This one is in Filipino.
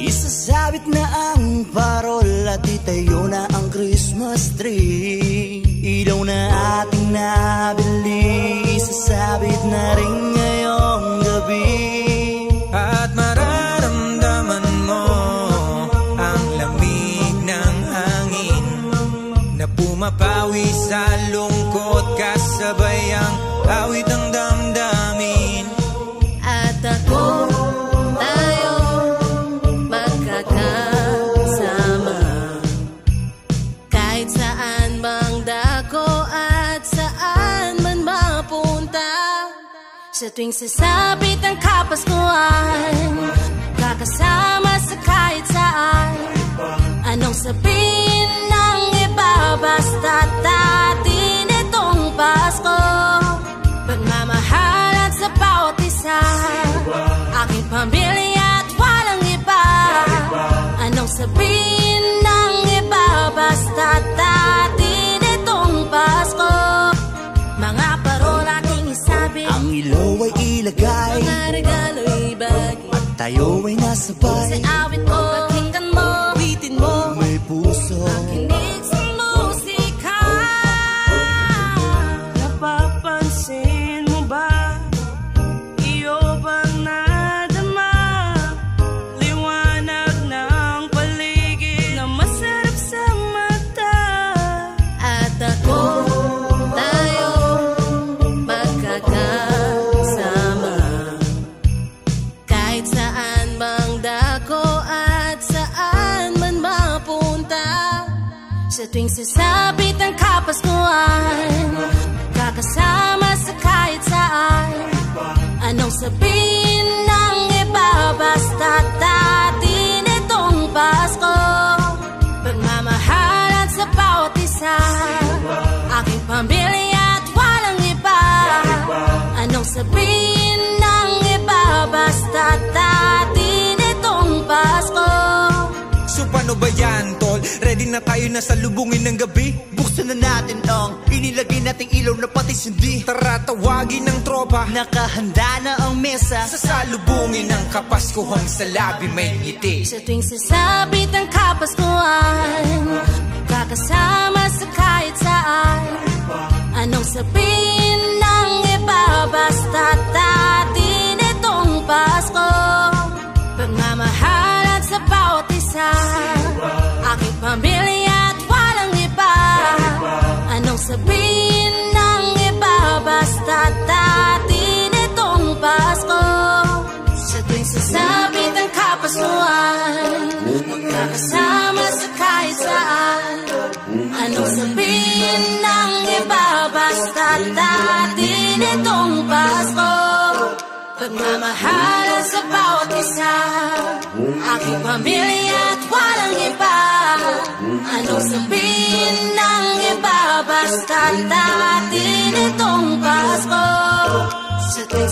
Isasabit na ang parol at itayo na ang Christmas tree. Ilaw na ating nabili, isasabit na rin ngayong gabi. At mararamdaman mo ang lamig ng hangin na pumapawi sa lungkot, kasabay ang awit ng damdamin. At ako, tayo magkakasama kahit saan bang dako at saan man mapunta. Sa tuwing sasabit ang Kapaskuhan, kakasama sa kahit saan. Anong sabihin ng iba, basta't atin itong Pasko. Pagmamahalan sa bawat isa, aking pamilya at walang iba. Anong sabihin ng iba, basta't atin itong Pasko. Mga parol ating isabit, ang ilaw ay ilagay, mga regalo ibagi, at tayo ay nasabay. sa awit mo, pakinggan mo, bitin mo, May puso kinig sa musika. Napapansin mo ba? Iyo bang nadama? Liwanag ng paligid na masarap sa mata. At ako, tayo magkakasama kahit saan bang dako at saan man mapunta. Sa tuwing sasabit ang Kapaskuhan, kakasama sa kahit saan. Anong sabihin ng iba, basta't atin itong Pasko. Pagmamahalan sa bawat isa, aking pamilya at walang iba. Anong sabihin ng iba, basta't atin itong Pasko. So paano ba yan, tol? Ready na tayo na salubungin ng gabi? buksan na natin ang inilagay nating ilaw na pati sindi. Tara tawagin ng tropa, nakahanda na ang mesa. sasalubungin ng Kapaskuhan, sa labi may ngiti. Sa tuwing sasabit ang Kapaskuhan, kakasama sa kahit saan. Anong sabihin ng iba, basta't atin itong Pasko. Pagmamahalan sa bawat isa, aking pamilya at walang iba. Anong sabihin ng iba, basta't atin itong Pasko. Sa tuwing sasabit ang Kapaskuhan, magkakasama sa kahit saan. Anong sabihin ng iba, basta't atin itong Pasko. Pagmamahalan sa bawat isa, aking pamilya at walang iba. Anong sabihin ng iba, basta't atin itong Pasko. Sa tuwing